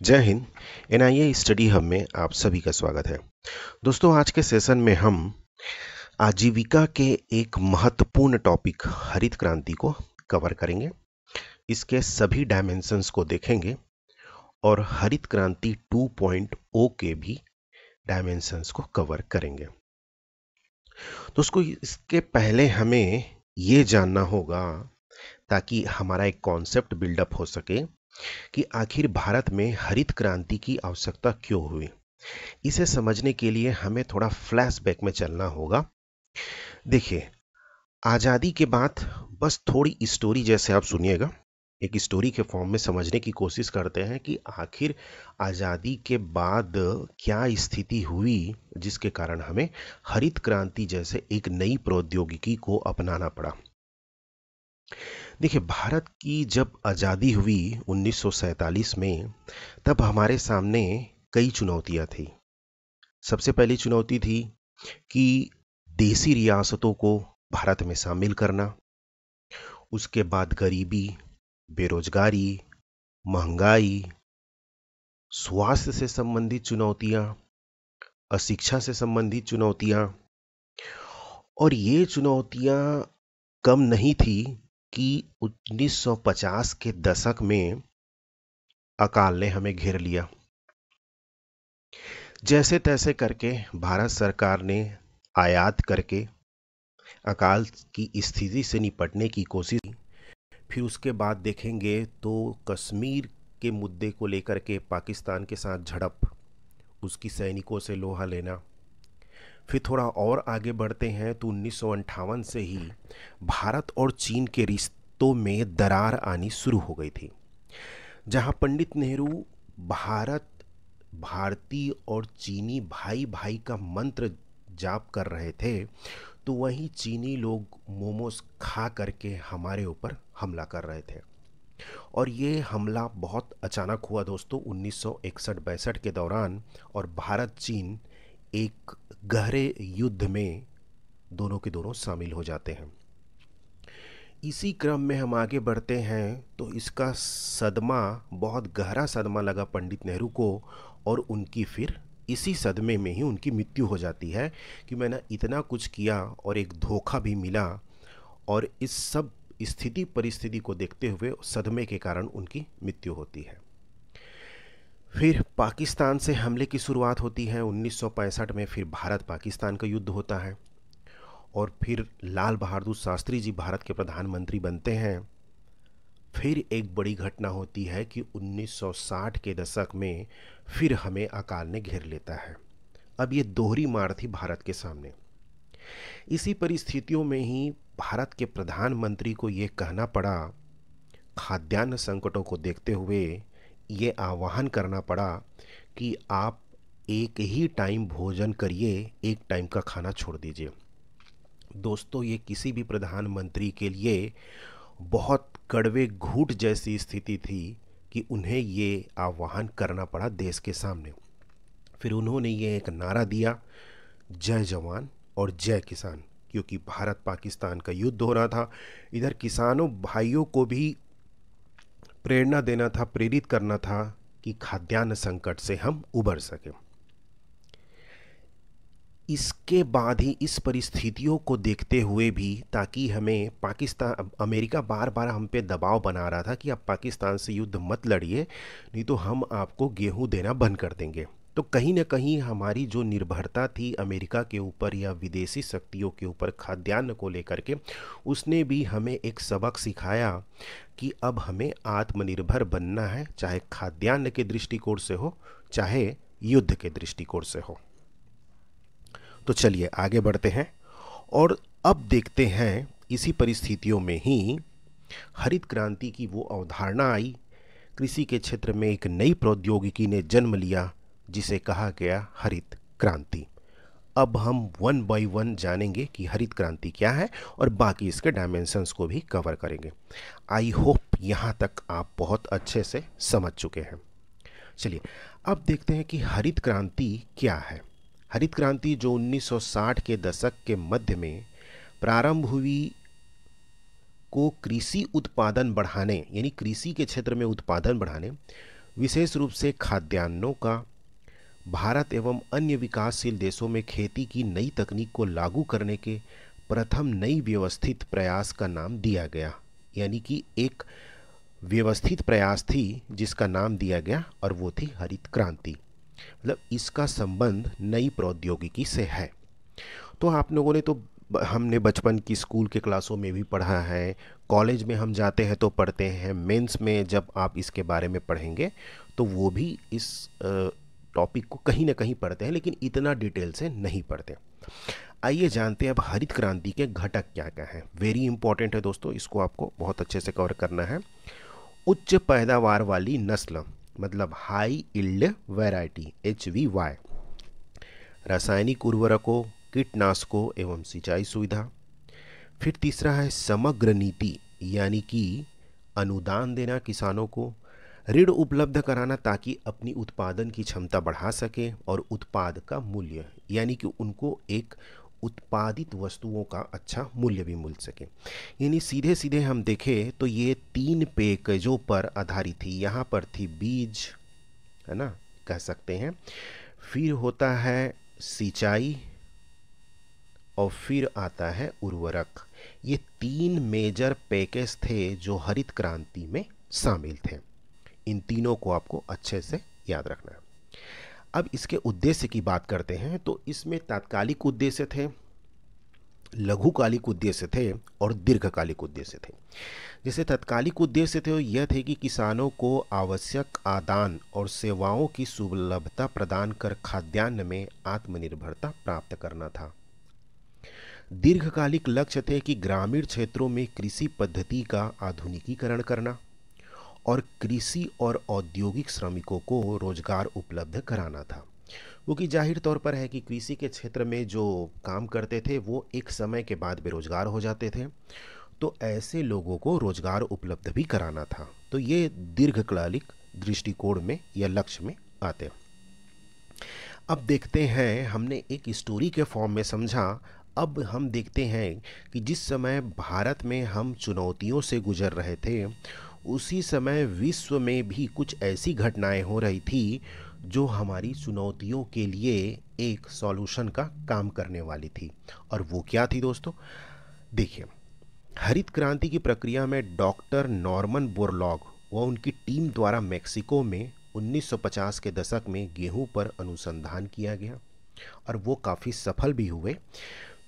जय Hind. NIA study hub में आप सभी का स्वागत है। दोस्तों, आज के सेशन में हम आजीविका के एक महत्वपूर्ण टॉपिक हरित क्रांति को कवर करेंगे। इसके सभी डायमेंशंस को देखेंगे और हरित क्रांति 2.0 के भी डायमेंशंस को कवर करेंगे। दोस्तों, इसके पहले हमें ये जानना होगा, ताकि हमारा एक कॉन्सेप्ट बिल्डअप हो सके, कि आखिर भारत में हरित क्रांति की आवश्यकता क्यों हुई। इसे समझने के लिए हमें थोड़ा फ्लैशबैक में चलना होगा। देखिए, आज़ादी के बाद बस थोड़ी स्टोरी जैसे आप सुनिएगा, एक स्टोरी के फॉर्म में समझने की कोशिश करते हैं कि आखिर आज़ादी के बाद क्या स्थिति हुई जिसके कारण हमें हरित क्रांति जैसे एक नई प्रौद्योगिकी को अपनाना पड़ा। देखिए, भारत की जब आज़ादी हुई 1947 में, तब हमारे सामने कई चुनौतियां थी। सबसे पहली चुनौती थी कि देसी रियासतों को भारत में शामिल करना। उसके बाद गरीबी, बेरोजगारी, महंगाई, स्वास्थ्य से संबंधित चुनौतियां, अशिक्षा से संबंधित चुनौतियां। और ये चुनौतियां कम नहीं थी कि 1950 के दशक में अकाल ने हमें घेर लिया। जैसे तैसे करके भारत सरकार ने आयात करके अकाल की स्थिति से निपटने की कोशिश की। फिर उसके बाद देखेंगे तो कश्मीर के मुद्दे को लेकर के पाकिस्तान के साथ झड़प, उसकी सैनिकों से लोहा लेना। फिर थोड़ा और आगे बढ़ते हैं तो 1958 से ही भारत और चीन के रिश्तों में दरार आनी शुरू हो गई थी। जहां पंडित नेहरू भारत, भारतीय और चीनी भाई भाई का मंत्र जाप कर रहे थे, तो वहीं चीनी लोग मोमोज खा करके हमारे ऊपर हमला कर रहे थे। और ये हमला बहुत अचानक हुआ दोस्तों, 1961-62 के दौरान। और भारत चीन एक गहरे युद्ध में दोनों के दोनों शामिल हो जाते हैं। इसी क्रम में हम आगे बढ़ते हैं तो इसका सदमा, बहुत गहरा सदमा लगा पंडित नेहरू को, और उनकी फिर इसी सदमे में ही उनकी मृत्यु हो जाती है कि मैंने इतना कुछ किया और एक धोखा भी मिला। और इस सब स्थिति परिस्थिति को देखते हुए सदमे के कारण उनकी मृत्यु होती है। फिर पाकिस्तान से हमले की शुरुआत होती है 1965 में। फिर भारत पाकिस्तान का युद्ध होता है और फिर लाल बहादुर शास्त्री जी भारत के प्रधानमंत्री बनते हैं। फिर एक बड़ी घटना होती है कि 1960 के दशक में फिर हमें अकाल ने घेर लेता है। अब ये दोहरी मार थी भारत के सामने। इसी परिस्थितियों में ही भारत के प्रधानमंत्री को ये कहना पड़ा, खाद्यान्न संकटों को देखते हुए ये आह्वान करना पड़ा कि आप एक ही टाइम भोजन करिए, एक टाइम का खाना छोड़ दीजिए। दोस्तों, ये किसी भी प्रधानमंत्री के लिए बहुत कड़वे घूंट जैसी स्थिति थी कि उन्हें ये आह्वान करना पड़ा देश के सामने। फिर उन्होंने ये एक नारा दिया, जय जवान और जय किसान, क्योंकि भारत पाकिस्तान का युद्ध हो रहा था। इधर किसानों भाइयों को भी प्रेरणा देना था, प्रेरित करना था कि खाद्यान्न संकट से हम उबर सकें। इसके बाद ही इस परिस्थितियों को देखते हुए भी, ताकि हमें पाकिस्तान, अमेरिका बार बार हम पे दबाव बना रहा था कि आप पाकिस्तान से युद्ध मत लड़िए, नहीं तो हम आपको गेहूं देना बंद कर देंगे। तो कहीं ना कहीं हमारी जो निर्भरता थी अमेरिका के ऊपर या विदेशी शक्तियों के ऊपर खाद्यान्न को लेकर के, उसने भी हमें एक सबक सिखाया कि अब हमें आत्मनिर्भर बनना है, चाहे खाद्यान्न के दृष्टिकोण से हो, चाहे युद्ध के दृष्टिकोण से हो। तो चलिए आगे बढ़ते हैं और अब देखते हैं इसी परिस्थितियों में ही हरित क्रांति की वो अवधारणा आई। कृषि के क्षेत्र में एक नई प्रौद्योगिकी ने जन्म लिया जिसे कहा गया हरित क्रांति। अब हम वन बाय वन जानेंगे कि हरित क्रांति क्या है और बाकी इसके डायमेंशंस को भी कवर करेंगे। आई होप यहाँ तक आप बहुत अच्छे से समझ चुके हैं। चलिए अब देखते हैं कि हरित क्रांति क्या है। हरित क्रांति जो 1960 के दशक के मध्य में प्रारंभ हुई, को कृषि उत्पादन बढ़ाने, यानी कृषि के क्षेत्र में उत्पादन बढ़ाने, विशेष रूप से खाद्यान्नों का भारत एवं अन्य विकासशील देशों में खेती की नई तकनीक को लागू करने के प्रथम नई व्यवस्थित प्रयास का नाम दिया गया। यानी कि एक व्यवस्थित प्रयास थी जिसका नाम दिया गया और वो थी हरित क्रांति। मतलब इसका संबंध नई प्रौद्योगिकी से है। तो आप लोगों ने तो हमने बचपन की स्कूल के क्लासों में भी पढ़ा है, कॉलेज में हम जाते हैं तो पढ़ते हैं, मेंस में जब आप इसके बारे में पढ़ेंगे तो वो भी इस टॉपिक को कहीं ना कहीं पढ़ते हैं, लेकिन इतना डिटेल से नहीं पढ़ते। आइए जानते हैं अब हरित क्रांति के घटक क्या क्या हैं। वेरी इंपॉर्टेंट है दोस्तों, इसको आपको बहुत अच्छे से कवर करना है। उच्च पैदावार वाली नस्ल, मतलब हाई यील्ड वैरायटी HVY, रासायनिक उर्वरकों, कीटनाशकों एवं सिंचाई सुविधा। फिर तीसरा है समग्र नीति, यानी कि अनुदान देना किसानों को, ऋण उपलब्ध कराना ताकि अपनी उत्पादन की क्षमता बढ़ा सके, और उत्पाद का मूल्य, यानी कि उनको एक उत्पादित वस्तुओं का अच्छा मूल्य भी मिल सके। यानी सीधे सीधे हम देखें तो ये 3 पैकेजों पर आधारित थी। यहाँ पर थी बीज, है ना, कह सकते हैं, फिर होता है सिंचाई, और फिर आता है उर्वरक। ये 3 मेजर पैकेज थे जो हरित क्रांति में शामिल थे। इन तीनों को आपको अच्छे से याद रखना है। अब इसके उद्देश्य की बात करते हैं तो इसमें तात्कालिक उद्देश्य थे, लघुकालिक उद्देश्य थे और दीर्घकालिक उद्देश्य थे। जैसे तात्कालिक उद्देश्य थे वो यह थे कि किसानों को आवश्यक आदान और सेवाओं की सुलभता प्रदान कर खाद्यान्न में आत्मनिर्भरता प्राप्त करना था। दीर्घकालिक लक्ष्य थे कि ग्रामीण क्षेत्रों में कृषि पद्धति का आधुनिकीकरण करना और कृषि और औद्योगिक श्रमिकों को रोजगार उपलब्ध कराना था। क्योंकि जाहिर तौर पर है कि कृषि के क्षेत्र में जो काम करते थे वो एक समय के बाद बेरोजगार हो जाते थे, तो ऐसे लोगों को रोजगार उपलब्ध भी कराना था। तो ये दीर्घकालिक दृष्टिकोण में या लक्ष्य में आते हैं। अब देखते हैं, हमने एक स्टोरी के फॉर्म में समझा, अब हम देखते हैं कि जिस समय भारत में हम चुनौतियों से गुजर रहे थे उसी समय विश्व में भी कुछ ऐसी घटनाएं हो रही थी जो हमारी चुनौतियों के लिए एक सॉल्यूशन का काम करने वाली थी। और वो क्या थी दोस्तों? देखिए, हरित क्रांति की प्रक्रिया में डॉक्टर नॉर्मन बोरलॉग व उनकी टीम द्वारा मेक्सिको में 1950 के दशक में गेहूं पर अनुसंधान किया गया और वो काफ़ी सफल भी हुए।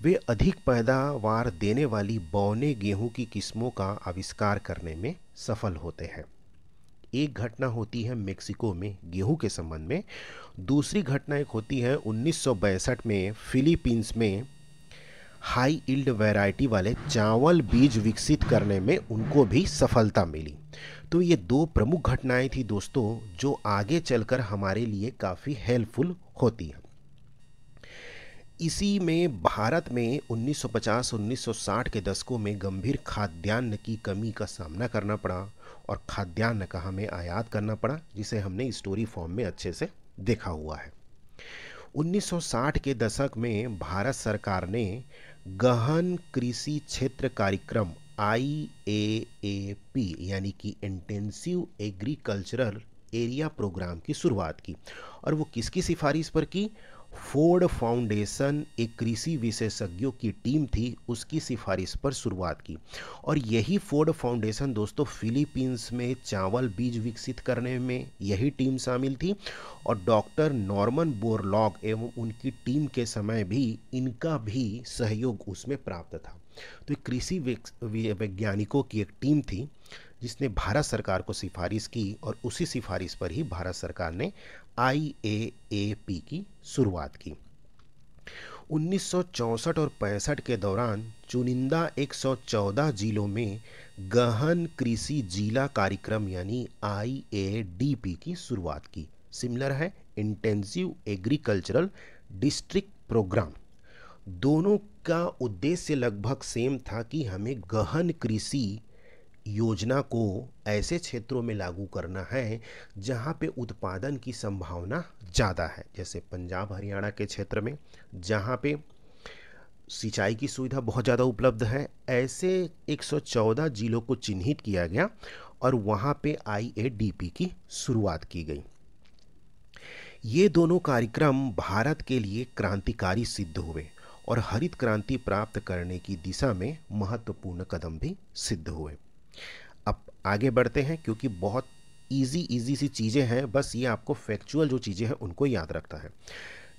वे अधिक पैदावार देने वाली बौने गेहूं की किस्मों का आविष्कार करने में सफल होते हैं। एक घटना होती है मेक्सिको में गेहूं के संबंध में, दूसरी घटना एक होती है 1962 में फिलीपींस में हाई यील्ड वैरायटी वाले चावल बीज विकसित करने में उनको भी सफलता मिली। तो ये 2 प्रमुख घटनाएं थी दोस्तों जो आगे चलकर हमारे लिए काफ़ी हेल्पफुल होती हैं। इसी में भारत में 1950-1960 के दशकों में गंभीर खाद्यान्न की कमी का सामना करना पड़ा और खाद्यान्न का हमें आयात करना पड़ा, जिसे हमने स्टोरी फॉर्म में अच्छे से देखा हुआ है। 1960 के दशक में भारत सरकार ने गहन कृषि क्षेत्र कार्यक्रम IAAP यानी कि इंटेंसिव एग्रीकल्चरल एरिया प्रोग्राम की शुरुआत की। और वो किसकी सिफारिश पर की? फोर्ड फाउंडेशन, एक कृषि विशेषज्ञों की टीम थी, उसकी सिफारिश पर शुरुआत की। और यही फोर्ड फाउंडेशन दोस्तों फिलीपींस में चावल बीज विकसित करने में यही टीम शामिल थी और डॉक्टर नॉर्मन बोरलॉग एवं उनकी टीम के समय भी इनका भी सहयोग उसमें प्राप्त था। तो कृषि वैज्ञानिकों की एक टीम थी जिसने भारत सरकार को सिफारिश की और उसी सिफारिश पर ही भारत सरकार ने IAAP की शुरुआत की। 1964 और 65 के दौरान चुनिंदा 114 जिलों में गहन कृषि जिला कार्यक्रम यानी IADP की शुरुआत की। सिमिलर है इंटेंसिव एग्रीकल्चरल डिस्ट्रिक्ट प्रोग्राम। दोनों का उद्देश्य लगभग सेम था कि हमें गहन कृषि योजना को ऐसे क्षेत्रों में लागू करना है जहां पे उत्पादन की संभावना ज़्यादा है, जैसे पंजाब हरियाणा के क्षेत्र में जहां पे सिंचाई की सुविधा बहुत ज़्यादा उपलब्ध है। ऐसे 114 जिलों को चिन्हित किया गया और वहाँ पे IADP की शुरुआत की गई। ये दोनों कार्यक्रम भारत के लिए क्रांतिकारी सिद्ध हुए और हरित क्रांति प्राप्त करने की दिशा में महत्वपूर्ण कदम भी सिद्ध हुए। अब आगे बढ़ते हैं, क्योंकि बहुत इजी सी चीज़ें हैं, बस ये आपको फैक्चुअल जो चीज़ें हैं उनको याद रखना है।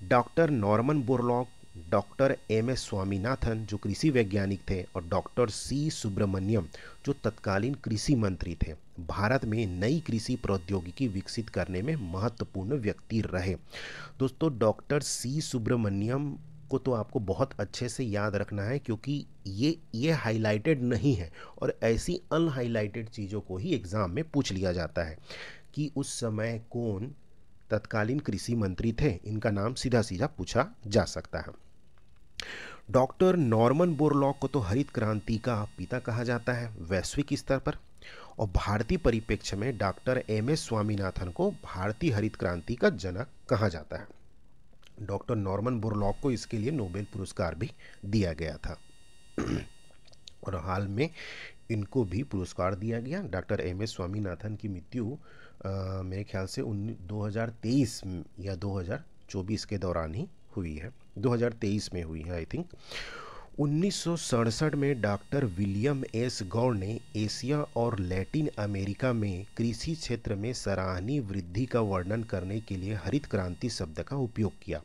Doctor Norman Borlaug, doctor MS Swaminathan जो कृषि वैज्ञानिक थे, और डॉक्टर C सुब्रमण्यम जो तत्कालीन कृषि मंत्री थे, भारत में नई कृषि प्रौद्योगिकी विकसित करने में महत्वपूर्ण व्यक्ति रहे। दोस्तों, डॉक्टर C सुब्रमण्यम को तो आपको बहुत अच्छे से याद रखना है, क्योंकि ये हाईलाइटेड नहीं है, और ऐसी अनहाइलाइटेड चीज़ों को ही एग्ज़ाम में पूछ लिया जाता है कि उस समय कौन तत्कालीन कृषि मंत्री थे। इनका नाम सीधा सीधा पूछा जा सकता है। डॉक्टर नॉर्मन बोरलॉग को तो हरित क्रांति का पिता कहा जाता है वैश्विक स्तर पर, और भारतीय परिप्रेक्ष्य में डॉक्टर MS स्वामीनाथन को भारतीय हरित क्रांति का जनक कहा जाता है। डॉक्टर नॉर्मन बोरलॉग को इसके लिए नोबेल पुरस्कार भी दिया गया था और हाल में इनको भी पुरस्कार दिया गया। डॉक्टर MS स्वामीनाथन की मृत्यु मेरे ख्याल से 2023 या 2024 के दौरान ही हुई है, 2023 में हुई है आई थिंक। 1967 में डॉक्टर विलियम S गौर ने एशिया और लैटिन अमेरिका में कृषि क्षेत्र में सराहनीय वृद्धि का वर्णन करने के लिए हरित क्रांति शब्द का उपयोग किया।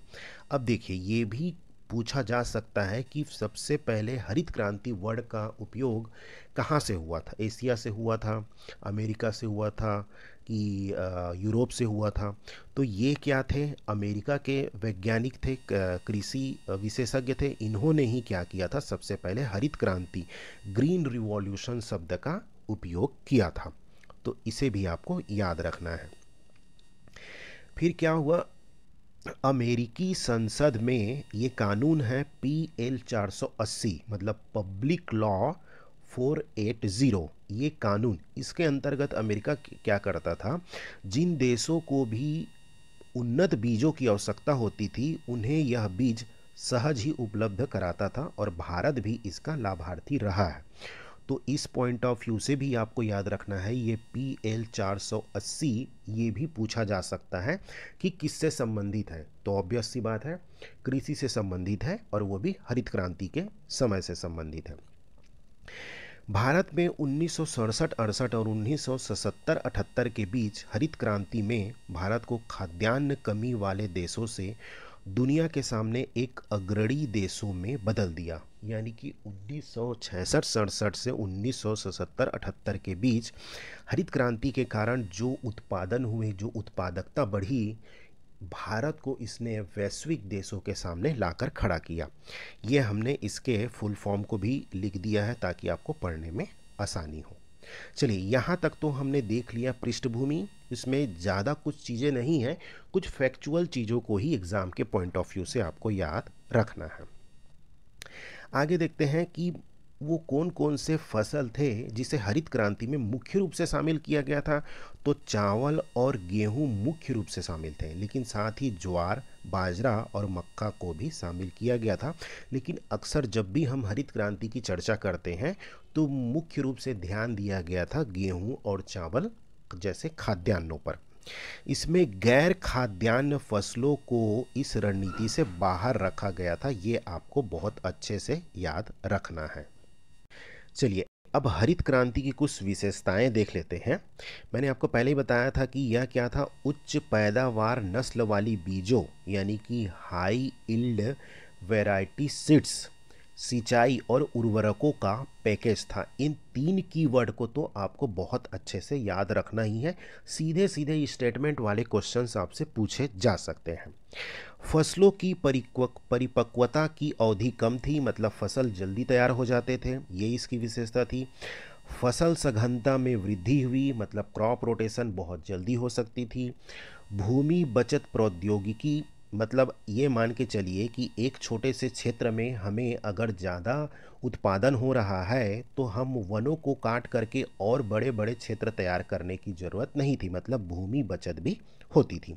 अब देखिए, ये भी पूछा जा सकता है कि सबसे पहले हरित क्रांति वर्ड का उपयोग कहाँ से हुआ था? एशिया से हुआ था, अमेरिका से हुआ था, कि यूरोप से हुआ था? तो ये क्या थे? अमेरिका के वैज्ञानिक थे, कृषि विशेषज्ञ थे। इन्होंने ही क्या किया था? सबसे पहले हरित क्रांति, ग्रीन रिवॉल्यूशन शब्द का उपयोग किया था। तो इसे भी आपको याद रखना है। फिर क्या हुआ? अमेरिकी संसद में ये कानून है PL 480, मतलब पब्लिक लॉ 480। ये कानून, इसके अंतर्गत अमेरिका क्या करता था? जिन देशों को भी उन्नत बीजों की आवश्यकता होती थी, उन्हें यह बीज सहज ही उपलब्ध कराता था, और भारत भी इसका लाभार्थी रहा है। तो इस पॉइंट ऑफ व्यू से भी आपको याद रखना है, ये PL 480 ये भी पूछा जा सकता है कि किससे संबंधित है। तो ऑब्वियस सी बात है, कृषि से संबंधित है, और वो भी हरित क्रांति के समय से संबंधित है। भारत में 1967-68 और 1977-78 के बीच हरित क्रांति में भारत को खाद्यान्न कमी वाले देशों से दुनिया के सामने एक अग्रणी देशों में बदल दिया। यानी कि 1966-67 से 1977-78 के बीच हरित क्रांति के कारण जो उत्पादन हुए, जो उत्पादकता बढ़ी, भारत को इसने वैश्विक देशों के सामने लाकर खड़ा किया। ये हमने इसके फुल फॉर्म को भी लिख दिया है ताकि आपको पढ़ने में आसानी हो। चलिए, यहाँ तक तो हमने देख लिया पृष्ठभूमि। इसमें ज़्यादा कुछ चीज़ें नहीं हैं, कुछ फैक्चुअल चीज़ों को ही एग्ज़ाम के पॉइंट ऑफ व्यू से आपको याद रखना है। आगे देखते हैं कि वो कौन कौन से फसल थे जिसे हरित क्रांति में मुख्य रूप से शामिल किया गया था। तो चावल और गेहूं मुख्य रूप से शामिल थे, लेकिन साथ ही ज्वार, बाजरा और मक्का को भी शामिल किया गया था। लेकिन अक्सर जब भी हम हरित क्रांति की चर्चा करते हैं तो मुख्य रूप से ध्यान दिया गया था गेहूं और चावल जैसे खाद्यान्नों पर। इसमें गैर खाद्यान्न फसलों को इस रणनीति से बाहर रखा गया था। ये आपको बहुत अच्छे से याद रखना है। चलिए, अब हरित क्रांति की कुछ विशेषताएं देख लेते हैं। मैंने आपको पहले ही बताया था कि यह क्या था? उच्च पैदावार नस्ल वाली बीजों, यानी कि हाई यील्ड वैरायटी सीड्स, सिंचाई और उर्वरकों का पैकेज था। इन 3 कीवर्ड को तो आपको बहुत अच्छे से याद रखना ही है। सीधे सीधे स्टेटमेंट वाले क्वेश्चंस आपसे पूछे जा सकते हैं। फसलों की परिपक्वता की अवधि कम थी, मतलब फसल जल्दी तैयार हो जाते थे, ये इसकी विशेषता थी। फसल सघनता में वृद्धि हुई, मतलब क्रॉप रोटेशन बहुत जल्दी हो सकती थी। भूमि बचत प्रौद्योगिकी, मतलब ये मान के चलिए कि एक छोटे से क्षेत्र में हमें अगर ज़्यादा उत्पादन हो रहा है तो हम वनों को काट करके और बड़े बड़े क्षेत्र तैयार करने की ज़रूरत नहीं थी, मतलब भूमि बचत भी होती थी।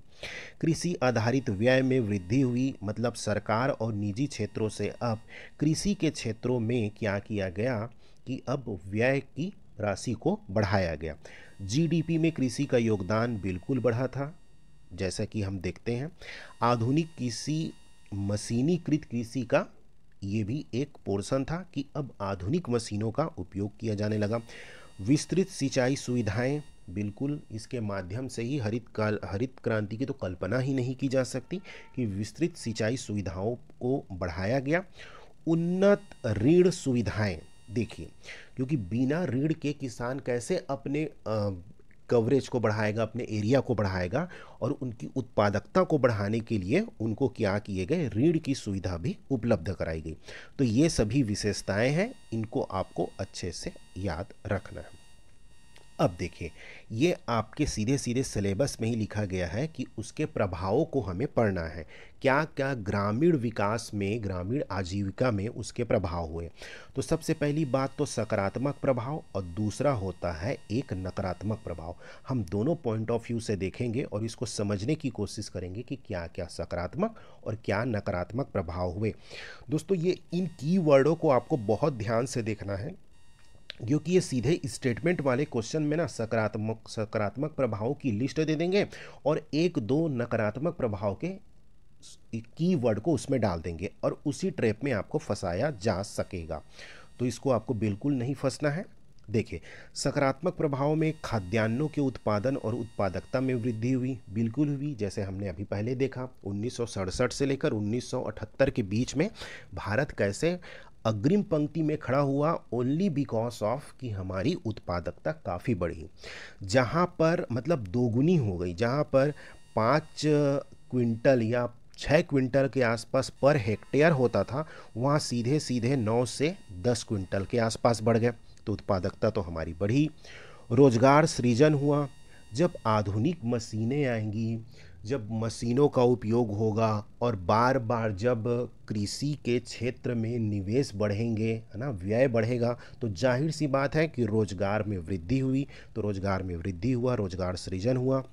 कृषि आधारित व्यय में वृद्धि हुई, मतलब सरकार और निजी क्षेत्रों से अब कृषि के क्षेत्रों में क्या किया गया कि अब व्यय की राशि को बढ़ाया गया। जीडीपी में कृषि का योगदान बिल्कुल बढ़ा था, जैसा कि हम देखते हैं। आधुनिक कृषि, मशीनीकृत कृषि का ये भी एक पोर्शन था कि अब आधुनिक मशीनों का उपयोग किया जाने लगा। विस्तृत सिंचाई सुविधाएं, बिल्कुल इसके माध्यम से ही हरित क्रांति की तो कल्पना ही नहीं की जा सकती कि विस्तृत सिंचाई सुविधाओं को बढ़ाया गया। उन्नत ऋण सुविधाएं, देखिए, क्योंकि बिना ऋण के किसान कैसे अपने कवरेज को बढ़ाएगा, अपने एरिया को बढ़ाएगा, और उनकी उत्पादकता को बढ़ाने के लिए उनको क्या किए गए, ऋण की सुविधा भी उपलब्ध कराई गई। तो ये सभी विशेषताएं हैं, इनको आपको अच्छे से याद रखना है। अब देखिए, ये आपके सीधे सीधे सिलेबस में ही लिखा गया है कि उसके प्रभावों को हमें पढ़ना है, क्या क्या ग्रामीण विकास में, ग्रामीण आजीविका में उसके प्रभाव हुए। तो सबसे पहली बात तो सकारात्मक प्रभाव, और दूसरा होता है एक नकारात्मक प्रभाव। हम दोनों पॉइंट ऑफ व्यू से देखेंगे और इसको समझने की कोशिश करेंगे कि क्या क्या सकारात्मक और क्या नकारात्मक प्रभाव हुए। दोस्तों, ये इन की वर्डों को आपको बहुत ध्यान से देखना है, क्योंकि ये सीधे स्टेटमेंट वाले क्वेश्चन में ना सकारात्मक प्रभावों की लिस्ट दे देंगे और एक दो नकारात्मक प्रभाव के कीवर्ड को उसमें डाल देंगे, और उसी ट्रैप में आपको फंसाया जा सकेगा। तो इसको आपको बिल्कुल नहीं फंसना है। देखिए, सकारात्मक प्रभाव में खाद्यान्नों के उत्पादन और उत्पादकता में वृद्धि हुई, बिल्कुल हुई। जैसे हमने अभी पहले देखा, 1967 से लेकर 1978 के बीच में भारत कैसे अग्रिम पंक्ति में खड़ा हुआ, ओनली बिकॉज ऑफ कि हमारी उत्पादकता काफ़ी बढ़ी, जहाँ पर मतलब दोगुनी हो गई। जहाँ पर 5 क्विंटल या 6 क्विंटल के आसपास पर हेक्टेयर होता था, वहाँ सीधे सीधे 9 से 10 क्विंटल के आसपास बढ़ गए। तो उत्पादकता तो हमारी बढ़ी। रोजगार सृजन हुआ। जब आधुनिक मशीनें आएंगी, जब मशीनों का उपयोग होगा, और बार बार जब कृषि के क्षेत्र में निवेश बढ़ेंगे, है ना, व्यय बढ़ेगा, तो जाहिर सी बात है कि रोजगार में वृद्धि हुई। तो रोजगार में वृद्धि हुआ, रोजगार सृजन हुआ।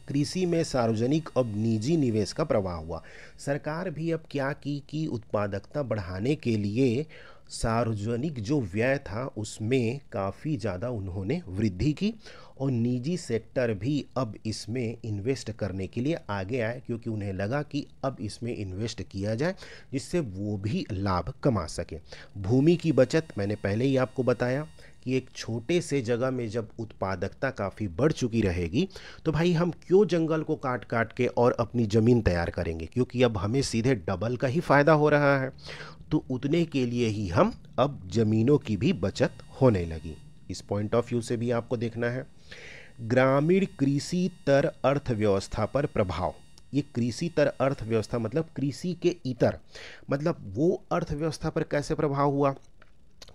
कृषि में सार्वजनिक अब निजी निवेश का प्रवाह हुआ। सरकार भी अब क्या की कि उत्पादकता बढ़ाने के लिए सार्वजनिक जो व्यय था उसमें काफ़ी ज़्यादा उन्होंने वृद्धि की, और निजी सेक्टर भी अब इसमें इन्वेस्ट करने के लिए आगे आए, क्योंकि उन्हें लगा कि अब इसमें इन्वेस्ट किया जाए जिससे वो भी लाभ कमा सके। भूमि की बचत, मैंने पहले ही आपको बताया कि एक छोटे से जगह में जब उत्पादकता काफ़ी बढ़ चुकी रहेगी, तो भाई हम क्यों जंगल को काट काट के और अपनी ज़मीन तैयार करेंगे, क्योंकि अब हमें सीधे डबल का ही फ़ायदा हो रहा है। तो उतने के लिए ही हम अब ज़मीनों की भी बचत होने लगी। इस पॉइंट ऑफ व्यू से भी आपको देखना है। ग्रामीण कृषि तर अर्थव्यवस्था पर प्रभाव। ये कृषि तर अर्थव्यवस्था मतलब कृषि के इतर, मतलब वो अर्थव्यवस्था पर कैसे प्रभाव हुआ।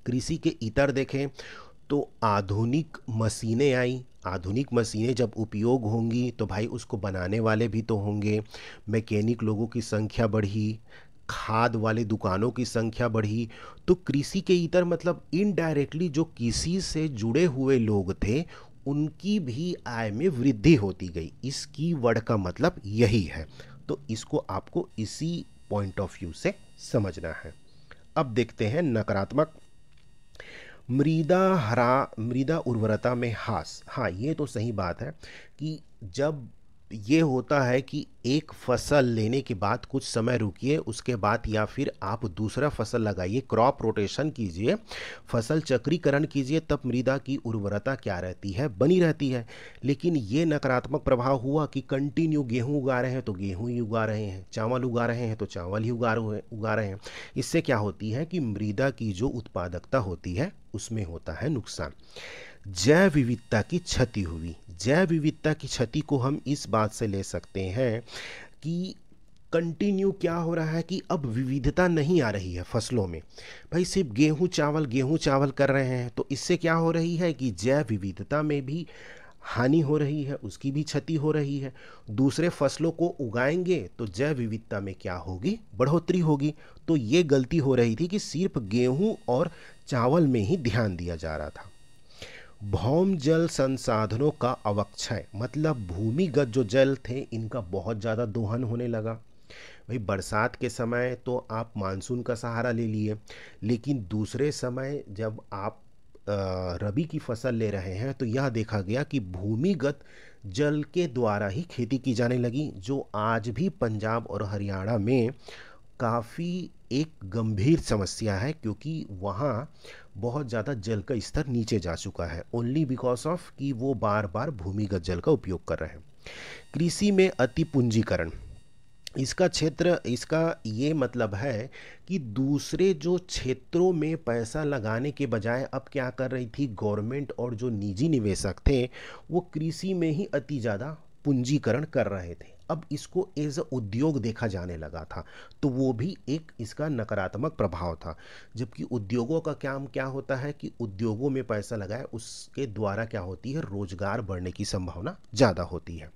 कृषि के इतर देखें तो आधुनिक मशीनें आई। आधुनिक मशीनें जब उपयोग होंगी तो भाई उसको बनाने वाले भी तो होंगे, मैकेनिक लोगों की संख्या बढ़ी, खाद वाले दुकानों की संख्या बढ़ी। तो कृषि के इतर मतलब इनडायरेक्टली जो कृषि से जुड़े हुए लोग थे उनकी भी आय में वृद्धि होती गई। इस की वर्ड का मतलब यही है। तो इसको आपको इसी पॉइंट ऑफ व्यू से समझना है। अब देखते हैं नकारात्मक। मृदा उर्वरता में ह्रास। हाँ, ये तो सही बात है कि जब ये होता है कि एक फसल लेने के बाद कुछ समय रुकिए, उसके बाद या फिर आप दूसरा फसल लगाइए, क्रॉप रोटेशन कीजिए, फसल चक्रीकरण कीजिए, तब मृदा की उर्वरता क्या रहती है, बनी रहती है। लेकिन ये नकारात्मक प्रभाव हुआ कि कंटिन्यू गेहूं उगा रहे हैं तो गेहूं ही उगा रहे हैं, चावल उगा रहे हैं तो चावल ही उगा रहे हैं। इससे क्या होती है कि मृदा की जो उत्पादकता होती है उसमें होता है नुकसान। जैव विविधता की क्षति हुई। जैव विविधता की क्षति को हम इस बात से ले सकते हैं कि कंटिन्यू क्या हो रहा है कि अब विविधता नहीं आ रही है फसलों में। भाई सिर्फ गेहूं चावल कर रहे हैं, तो इससे क्या हो रही है कि जैव विविधता में भी हानि हो रही है, उसकी भी क्षति हो रही है। दूसरे फसलों को उगाएंगे तो जैव विविधता में क्या होगी, बढ़ोतरी होगी। तो ये गलती हो रही थी कि सिर्फ गेहूं और चावल में ही ध्यान दिया जा रहा था। भौम जल संसाधनों का अवक्षय, मतलब भूमिगत जो जल थे इनका बहुत ज़्यादा दोहन होने लगा। भाई बरसात के समय तो आप मानसून का सहारा ले लिए, लेकिन दूसरे समय जब आप रबी की फसल ले रहे हैं तो यह देखा गया कि भूमिगत जल के द्वारा ही खेती की जाने लगी, जो आज भी पंजाब और हरियाणा में काफ़ी एक गंभीर समस्या है, क्योंकि वहाँ बहुत ज़्यादा जल का स्तर नीचे जा चुका है, ओनली बिकॉज ऑफ कि वो बार बार भूमिगत जल का उपयोग कर रहे हैं। कृषि में अति पूंजीकरण, इसका ये मतलब है कि दूसरे जो क्षेत्रों में पैसा लगाने के बजाय अब क्या कर रही थी गवर्नमेंट और जो निजी निवेशक थे, वो कृषि में ही अति ज़्यादा पूंजीकरण कर रहे थे। अब इसको एज अ उद्योग देखा जाने लगा था, तो वो भी एक इसका नकारात्मक प्रभाव था। जबकि उद्योगों का काम क्या होता है कि उद्योगों में पैसा लगाए, उसके द्वारा क्या होती है, रोजगार बढ़ने की संभावना ज़्यादा होती है।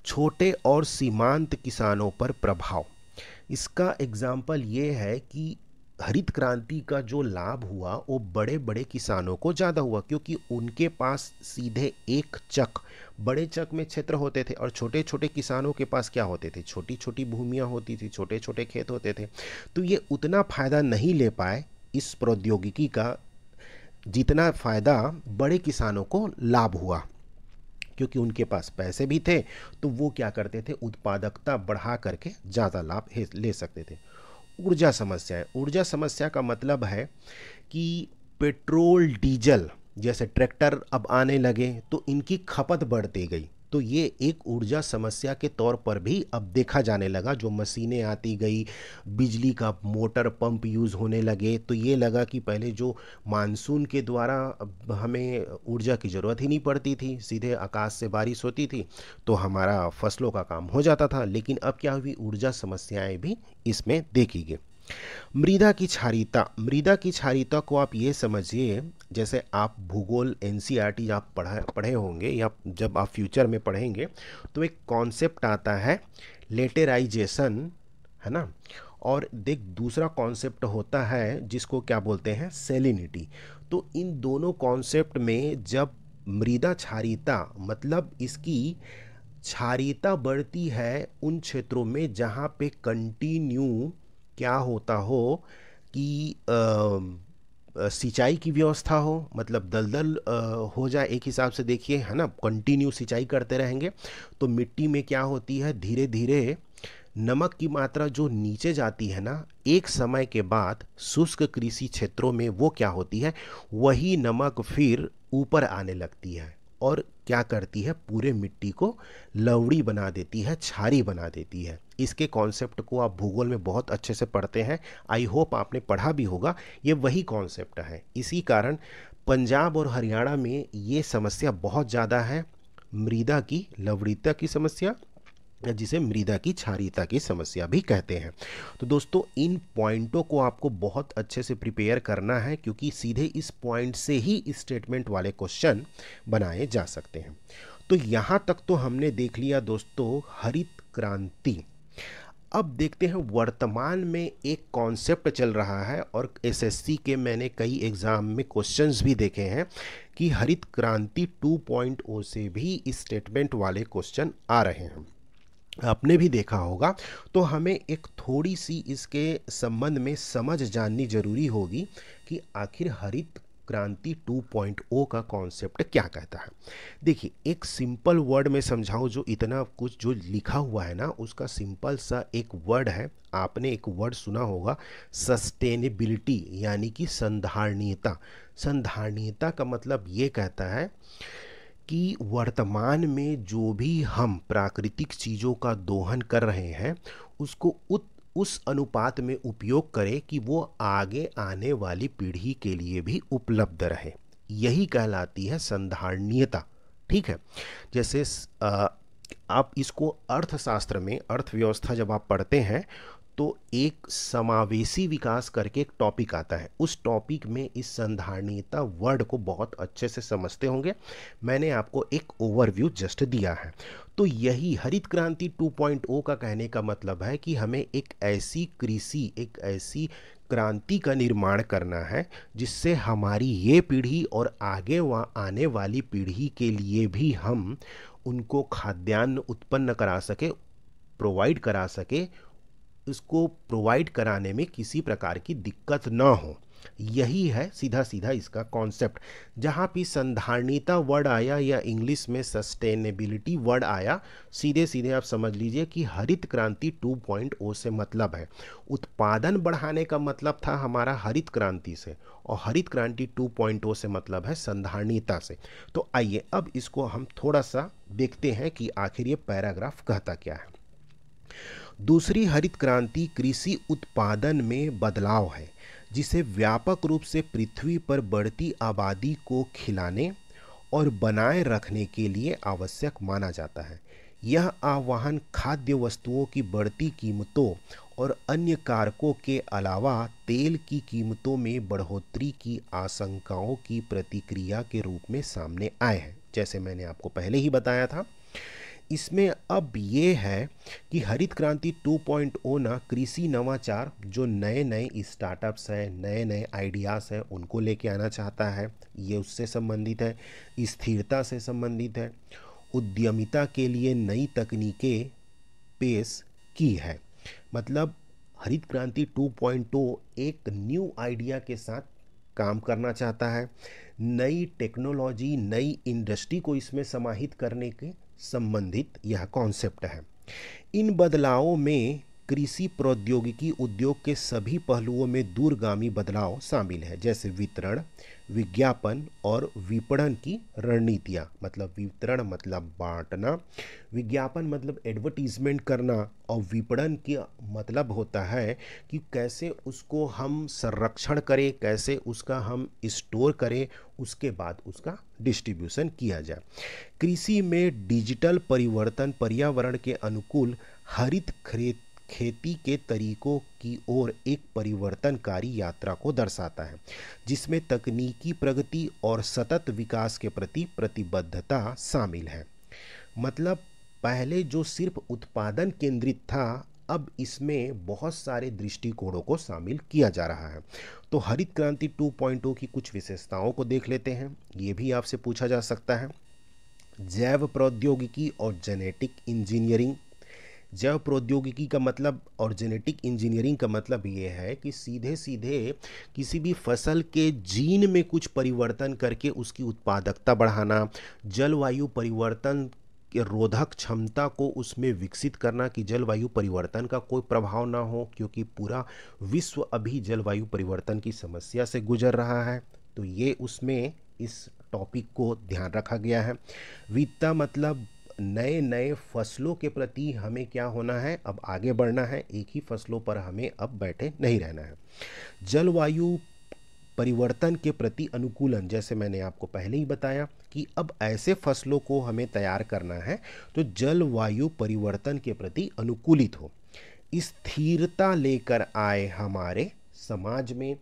छोटे और सीमांत किसानों पर प्रभाव, इसका एग्जाम्पल ये है कि हरित क्रांति का जो लाभ हुआ वो बड़े बड़े किसानों को ज़्यादा हुआ, क्योंकि उनके पास सीधे एक चक, बड़े चक में क्षेत्र होते थे और छोटे छोटे किसानों के पास क्या होते थे, छोटी छोटी भूमियाँ होती थी, छोटे छोटे खेत होते थे। तो ये उतना फ़ायदा नहीं ले पाए इस प्रौद्योगिकी का जितना फ़ायदा बड़े किसानों को लाभ हुआ, क्योंकि उनके पास पैसे भी थे, तो वो क्या करते थे, उत्पादकता बढ़ा करके ज़्यादा लाभ ले सकते थे। ऊर्जा समस्या, ऊर्जा समस्या का मतलब है कि पेट्रोल डीजल जैसे ट्रैक्टर अब आने लगे तो इनकी खपत बढ़ती गई, तो ये एक ऊर्जा समस्या के तौर पर भी अब देखा जाने लगा। जो मशीनें आती गई, बिजली का मोटर पंप यूज़ होने लगे, तो ये लगा कि पहले जो मानसून के द्वारा हमें ऊर्जा की ज़रूरत ही नहीं पड़ती थी, सीधे आकाश से बारिश होती थी तो हमारा फसलों का काम हो जाता था। लेकिन अब क्या हुई, ऊर्जा समस्याएं भी इसमें देखी गई। मृदा की क्षारीयता, मृदा की क्षारीयता को आप ये समझिए, जैसे आप भूगोल एनसीईआरटी आप पढ़े होंगे या जब आप फ्यूचर में पढ़ेंगे तो एक कॉन्सेप्ट आता है लेटेराइजेशन, है ना, और देख दूसरा कॉन्सेप्ट होता है जिसको क्या बोलते हैं, सेलिनिटी। तो इन दोनों कॉन्सेप्ट में जब मृदा क्षारीयता मतलब इसकी क्षारीयता बढ़ती है उन क्षेत्रों में जहाँ पे कंटिन्यू क्या होता हो कि सिंचाई की व्यवस्था हो, मतलब दलदल हो जाए, एक हिसाब से देखिए, है ना, कंटिन्यू सिंचाई करते रहेंगे तो मिट्टी में क्या होती है, धीरे धीरे नमक की मात्रा जो नीचे जाती है ना, एक समय के बाद शुष्क कृषि क्षेत्रों में वो क्या होती है, वही नमक फिर ऊपर आने लगती है और क्या करती है, पूरे मिट्टी को लवड़ी बना देती है, क्षारी बना देती है। इसके कॉन्सेप्ट को आप भूगोल में बहुत अच्छे से पढ़ते हैं, आई होप आपने पढ़ा भी होगा, ये वही कॉन्सेप्ट है। इसी कारण पंजाब और हरियाणा में ये समस्या बहुत ज़्यादा है, मृदा की लवणीयता की समस्या, जिसे मृदा की क्षारीयता की समस्या भी कहते हैं। तो दोस्तों इन पॉइंटों को आपको बहुत अच्छे से प्रिपेयर करना है, क्योंकि सीधे इस पॉइंट से ही स्टेटमेंट वाले क्वेश्चन बनाए जा सकते हैं। तो यहाँ तक तो हमने देख लिया दोस्तों हरित क्रांति। अब देखते हैं वर्तमान में एक कॉन्सेप्ट चल रहा है और एसएससी के मैंने कई एग्ज़ाम में क्वेश्चंस भी देखे हैं कि हरित क्रांति 2.0 से भी स्टेटमेंट वाले क्वेश्चन आ रहे हैं, आपने भी देखा होगा। तो हमें एक थोड़ी सी इसके संबंध में समझ जाननी जरूरी होगी कि आखिर हरित क्रांति 2.0 का कॉन्सेप्ट क्या कहता है। देखिए एक सिंपल वर्ड में समझाऊं, जो इतना कुछ जो लिखा हुआ है ना उसका सिंपल सा एक वर्ड है, आपने एक वर्ड सुना होगा सस्टेनेबिलिटी, यानी कि संधारणीयता। संधारणीयता का मतलब ये कहता है कि वर्तमान में जो भी हम प्राकृतिक चीज़ों का दोहन कर रहे हैं उसको उस अनुपात में उपयोग करें कि वो आगे आने वाली पीढ़ी के लिए भी उपलब्ध रहे, यही कहलाती है संधारणीयता। ठीक है, जैसे आप इसको अर्थशास्त्र में, अर्थव्यवस्था जब आप पढ़ते हैं तो एक समावेशी विकास करके एक टॉपिक आता है, उस टॉपिक में इस संधारणीयता वर्ड को बहुत अच्छे से समझते होंगे। मैंने आपको एक ओवरव्यू जस्ट दिया है। तो यही हरित क्रांति 2.0 का कहने का मतलब है कि हमें एक ऐसी कृषि, एक ऐसी क्रांति का निर्माण करना है जिससे हमारी ये पीढ़ी और आगे आने वाली पीढ़ी के लिए भी हम उनको खाद्यान्न उत्पन्न करा सके, प्रोवाइड करा सके, इसको प्रोवाइड कराने में किसी प्रकार की दिक्कत ना हो। यही है सीधा सीधा इसका कॉन्सेप्ट। जहाँ भी संधारणीयता वर्ड आया या इंग्लिश में सस्टेनेबिलिटी वर्ड आया, सीधे सीधे आप समझ लीजिए कि हरित क्रांति 2.0 से मतलब है। उत्पादन बढ़ाने का मतलब था हमारा हरित क्रांति से, और हरित क्रांति 2.0 से मतलब है संधारणीयता से। तो आइए अब इसको हम थोड़ा सा देखते हैं कि आखिर ये पैराग्राफ कहता क्या है। दूसरी हरित क्रांति कृषि उत्पादन में बदलाव है, जिसे व्यापक रूप से पृथ्वी पर बढ़ती आबादी को खिलाने और बनाए रखने के लिए आवश्यक माना जाता है। यह आह्वान खाद्य वस्तुओं की बढ़ती कीमतों और अन्य कारकों के अलावा तेल की कीमतों में बढ़ोतरी की आशंकाओं की प्रतिक्रिया के रूप में सामने आए हैं। जैसे मैंने आपको पहले ही बताया था, इसमें अब ये है कि हरित क्रांति 2.0 ना कृषि नवाचार, जो नए नए स्टार्टअप्स हैं, नए नए आइडियाज़ हैं, उनको लेके आना चाहता है। ये उससे संबंधित है, स्थिरता से संबंधित है, उद्यमिता के लिए नई तकनीकें पेश की है। मतलब हरित क्रांति 2.0 एक न्यू आइडिया के साथ काम करना चाहता है, नई टेक्नोलॉजी, नई इंडस्ट्री को इसमें समाहित करने के संबंधित यह कॉन्सेप्ट है। इन बदलावों में कृषि प्रौद्योगिकी उद्योग के सभी पहलुओं में दूरगामी बदलाव शामिल है, जैसे वितरण, विज्ञापन और विपणन की रणनीतियाँ। मतलब वितरण मतलब बांटना, विज्ञापन मतलब एडवर्टीजमेंट करना, और विपणन की मतलब होता है कि कैसे उसको हम संरक्षण करें, कैसे उसका हम स्टोर करें, उसके बाद उसका डिस्ट्रीब्यूशन किया जाए। कृषि में डिजिटल परिवर्तन पर्यावरण के अनुकूल हरित खेती के तरीकों की ओर एक परिवर्तनकारी यात्रा को दर्शाता है, जिसमें तकनीकी प्रगति और सतत विकास के प्रति प्रतिबद्धता शामिल है। मतलब पहले जो सिर्फ उत्पादन केंद्रित था, अब इसमें बहुत सारे दृष्टिकोणों को शामिल किया जा रहा है। तो हरित क्रांति 2.0 की कुछ विशेषताओं को देख लेते हैं। ये भी आपसे पूछा जा सकता है। जैव प्रौद्योगिकी और जेनेटिक इंजीनियरिंग। जैव प्रौद्योगिकी का मतलब और जेनेटिक इंजीनियरिंग का मतलब ये है कि सीधे सीधे किसी भी फसल के जीन में कुछ परिवर्तन करके उसकी उत्पादकता बढ़ाना, जलवायु परिवर्तन के रोधक क्षमता को उसमें विकसित करना कि जलवायु परिवर्तन का कोई प्रभाव ना हो, क्योंकि पूरा विश्व अभी जलवायु परिवर्तन की समस्या से गुजर रहा है। तो ये उसमें इस टॉपिक को ध्यान रखा गया है। वित्ता मतलब नए नए फसलों के प्रति हमें क्या होना है, अब आगे बढ़ना है, एक ही फसलों पर हमें अब बैठे नहीं रहना है। जलवायु परिवर्तन के प्रति अनुकूलन, जैसे मैंने आपको पहले ही बताया कि अब ऐसे फसलों को हमें तैयार करना है तो जलवायु परिवर्तन के प्रति अनुकूलित हो। स्थिरता लेकर आए हमारे समाज में,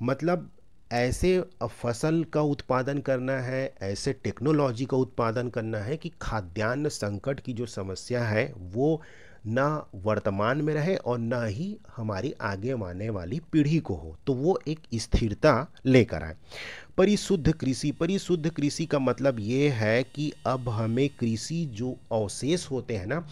मतलब ऐसे फसल का उत्पादन करना है, ऐसे टेक्नोलॉजी का उत्पादन करना है कि खाद्यान्न संकट की जो समस्या है वो ना वर्तमान में रहे और ना ही हमारी आगे आने वाली पीढ़ी को हो, तो वो एक स्थिरता लेकर आए। परिशुद्ध कृषि। परिशुद्ध कृषि का मतलब ये है कि अब हमें कृषि जो अवशेष होते हैं ना,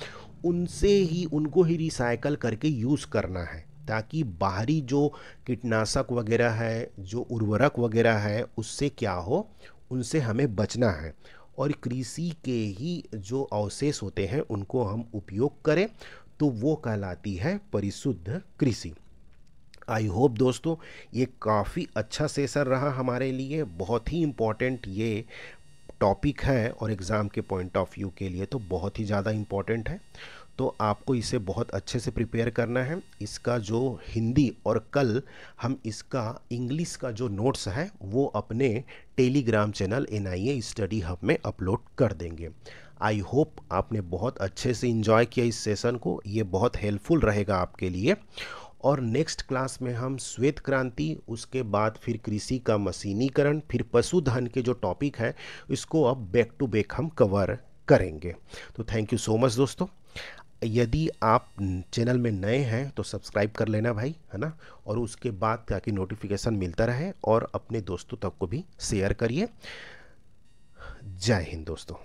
उनसे ही उनको ही रिसाइकल करके यूज़ करना है, ताकि बाहरी जो कीटनाशक वगैरह है, जो उर्वरक वगैरह है, उससे क्या हो, उनसे हमें बचना है। और कृषि के ही जो अवशेष होते हैं उनको हम उपयोग करें, तो वो कहलाती है परिशुद्ध कृषि। आई होप दोस्तों ये काफ़ी अच्छा सेशन रहा हमारे लिए, बहुत ही इम्पोर्टेंट ये टॉपिक है और एग्ज़ाम के पॉइंट ऑफ व्यू के लिए तो बहुत ही ज़्यादा इम्पोर्टेंट है। तो आपको इसे बहुत अच्छे से प्रिपेयर करना है। इसका जो हिंदी और कल हम इसका इंग्लिश का जो नोट्स है वो अपने Telegram channel NIA study hub में अपलोड कर देंगे। आई होप आपने बहुत अच्छे से एंजॉय किया इस सेशन को, ये बहुत हेल्पफुल रहेगा आपके लिए। और नेक्स्ट क्लास में हम श्वेत क्रांति, उसके बाद फिर कृषि का मशीनीकरण, फिर पशुधन के जो टॉपिक है इसको अब बैक टू बैक हम कवर करेंगे। तो थैंक यू सो मच दोस्तों। यदि आप चैनल में नए हैं तो सब्सक्राइब कर लेना भाई, है ना, और उसके बाद ताकि नोटिफिकेशन मिलता रहे, और अपने दोस्तों तक को भी शेयर करिए। जय हिंद दोस्तों।